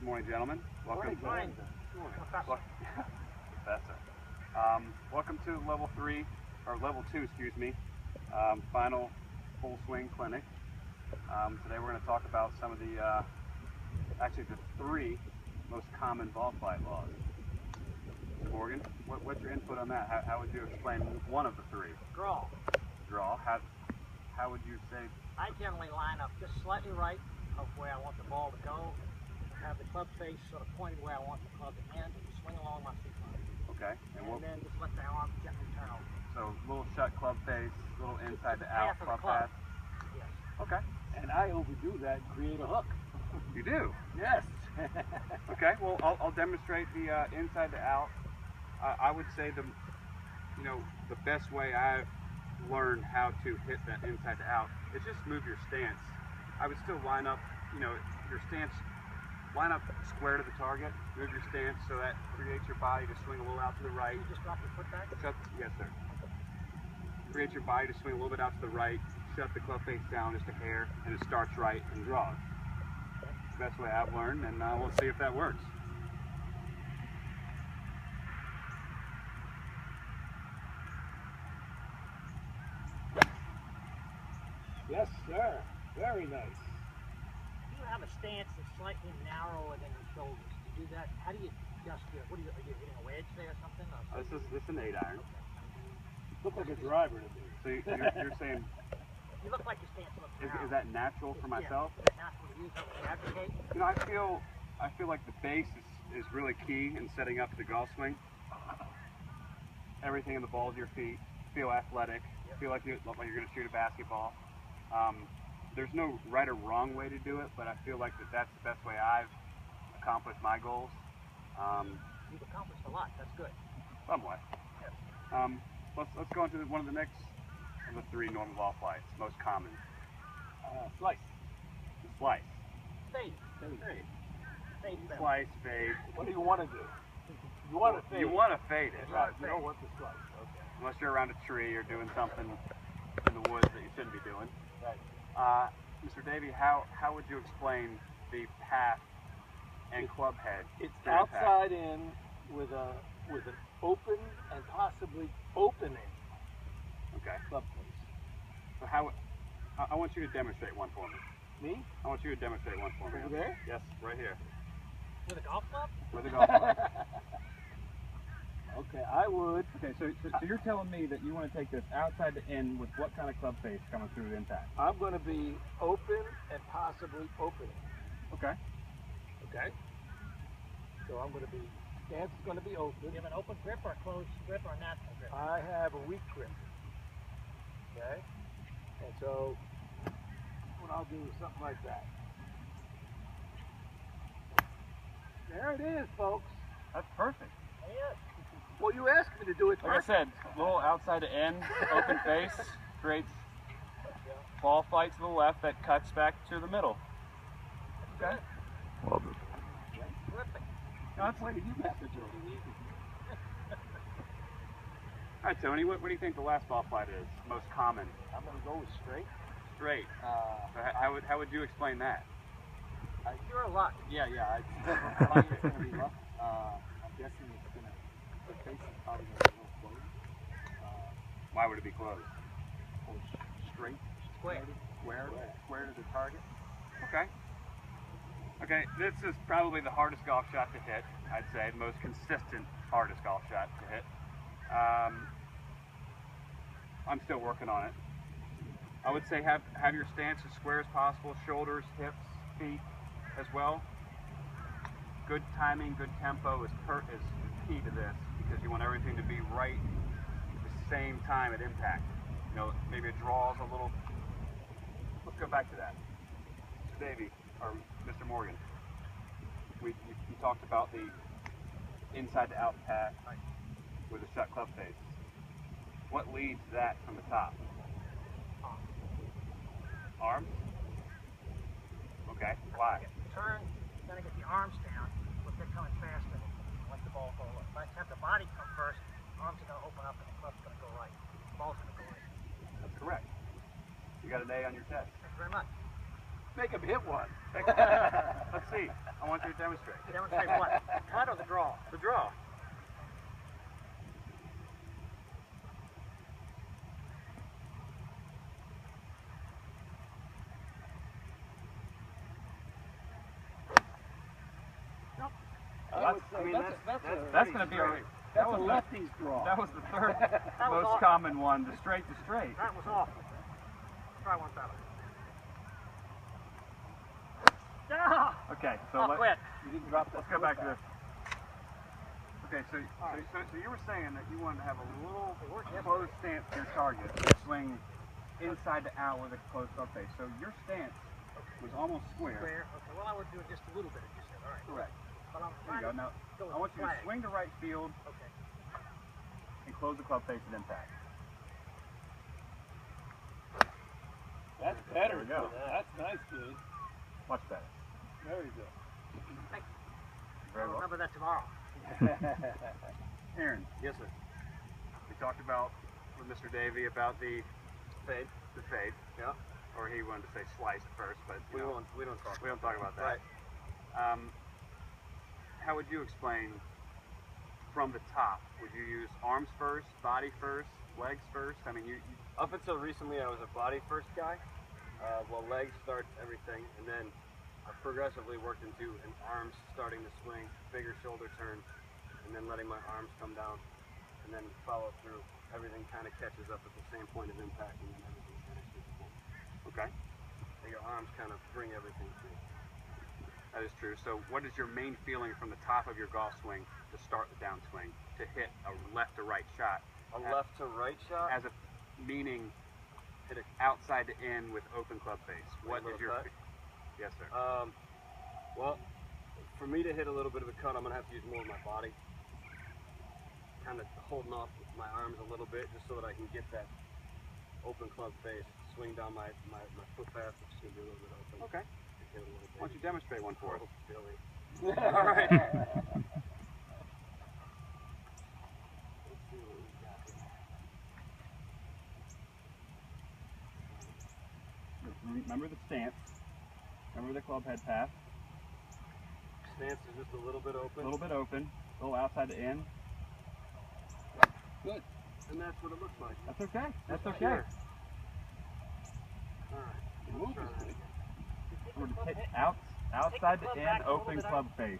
morning, gentlemen. Welcome. Morning. Professor. Welcome to level 2, excuse me, final full swing clinic. Today we're going to talk about some of the, actually the 3 most common ball flight laws. Morgan, what's your input on that? How would you explain one of the 3? Draw. Draw. How would you say? I generally line up just slightly right of where I want the ball to go. Have the club face sort of pointed where I want the club to end, and swing along my feet line. Okay. And then just let the arm gently turn over. So little shut club face, little inside to out club path. Yes. Okay. And I overdo that and create a hook. You do? Yes. Okay. Well, I'll demonstrate the inside to out. I would say the best way I've learned how to hit that inside to out is just move your stance. I would still line up, your stance. Line up square to the target, move your stance so that creates your body to swing a little out to the right. You just drop your foot back? Yes, sir. Create your body to swing a little bit out to the right, shut the club face down just a hair, and it starts right and draws. It's the best way I've learned, and we'll see if that works. Yes, sir. Very nice. You have a stance that's slightly narrower than your shoulders. To do that, how do you adjust your, are you hitting a wedge there or something? Or This is an 8 iron. Look like a driver to me. So you're saying, You look like your stance looks narrow. is that natural for myself? Yeah, is that natural to use that to advocate? I feel like the base is really key in setting up the golf swing. Everything in the balls of your feet, feel athletic, feel like you're going to shoot a basketball. There's no right or wrong way to do it, but I feel like that's the best way I've accomplished my goals. You've accomplished a lot. That's good. Somewhat. Yes. Let's go into one of the next of the 3 normal ball flights, most common. Slice. The slice. Fade. Fade. Slice, fade. What do you want to do? You want to fade. You want to fade it. Right. You don't want to slice. Okay. Unless you're around a tree or doing something in the woods that you shouldn't be doing. Right. Mr. Davey, how would you explain the path and club head? It's outside in with an open and possibly opening Okay. club face. So I want you to demonstrate one for me. Me? I want you to demonstrate one for me. Over there? Yes, right here. With a golf club? With a golf club. Okay, I would. Okay, so you're telling me that you want to take this outside to in with what kind of club face coming through the impact? I'm going to be open and possibly opening. Okay. Okay? So I'm going to be, stance is going to be open. Do you have an open grip or a closed grip or a natural grip? I have a weak grip. Okay? And so what I'll do is something like that. There it is, folks. That's perfect. Yes. Well, you asked me to do it Like I first. said, little outside to in, open face, creates ball flight to the left that cuts back to the middle. Okay? Terrific. Now, that's what you have to do. All right, Tony, what do you think the last ball flight is? Most common? I'm going to go with straight. Straight. So how would you explain that? You're a luck. Yeah. I thought it was going to be rough. I'm guessing it's going to, the face is probably going to be a little closed. Why would it be closed? Or straight. Square. Square to the target. Okay. Okay, this is probably the hardest golf shot to hit, I'd say. The most consistent, hardest golf shot to hit. I'm still working on it. I would say have your stance as square as possible, shoulders, hips, feet as well. Good timing, good tempo is key to this because you want everything to be right at the same time at impact. Maybe it draws a little. Let's go back to that. Mr. Davey, or Mr. Morgan, you talked about the inside to out path with a shut club face. What leads that from the top? Arms? Okay, why? Turn, you gotta get the arms down, but they're coming faster. Let the ball go up. If I have the body come first, arms are gonna open up and the club's gonna go right. The ball's gonna go right. That's correct. You got an A on your test. Thank you very much. Make him hit one. Let's see. I want you to demonstrate. Demonstrate what? Cut or the draw? The draw. That's going to be a That's a lefty's draw. that was the third was most awful. common one, the straight to straight. That was awful. Try one better. Ah! Okay, so I'll quit. You didn't drop that. let's go back to this. Okay, so you were saying that you wanted to have a little It worked yesterday. closed stance to your target, swing inside to out with a closed club face. So your stance was almost square. Square. Okay, well, I would do just a little bit, you said. All right. Correct. But I'm There you trying go. to Now go I want you to flag. swing to right field Okay. and close the club face at impact. That's better. There we go. That's nice, dude. Much better. Very good. Very I'll well. remember that tomorrow. Aaron, Yes, sir. we talked about with Mr. Davey about the Fade. fade. Yeah. Or he wanted to say slice at first, but you know, We don't talk. we don't talk about that. Right. How would you explain from the top? Would you use arms first, body first, legs first? I mean, you Up until recently, I was a body first guy. Well, legs starts everything, and then I progressively worked into an arms starting to swing, bigger shoulder turn, and then letting my arms come down, and then follow through. Everything kind of catches up at the same point of impact, and then everything finishes. okay? So your arms kind of bring everything through. That is true. So, what is your main feeling from the top of your golf swing to start the downswing to hit a left to right shot? A left to right shot. As a meaning, Hit it. outside to in with open club face. What little is your? cut? Yes, sir. Well, for me to hit a little bit of a cut, I'm gonna have to use more of my body. Kind of holding off my arms a little bit, just so that I can get that open club face, swing down my foot path, which is gonna be a little bit open. Okay. Hit a little bit. Why don't you demonstrate one for us? Oh, Billy. All right. Let's see what we got here. Remember the stance. Remember the club head path. Stance is just a little bit A open, little bit open. A little outside to in. Good. and that's what it looks like. That's okay. That's Just okay. here. All right. Move Try this that thing. again. We're to hit outside to club in, back a little open bit club face.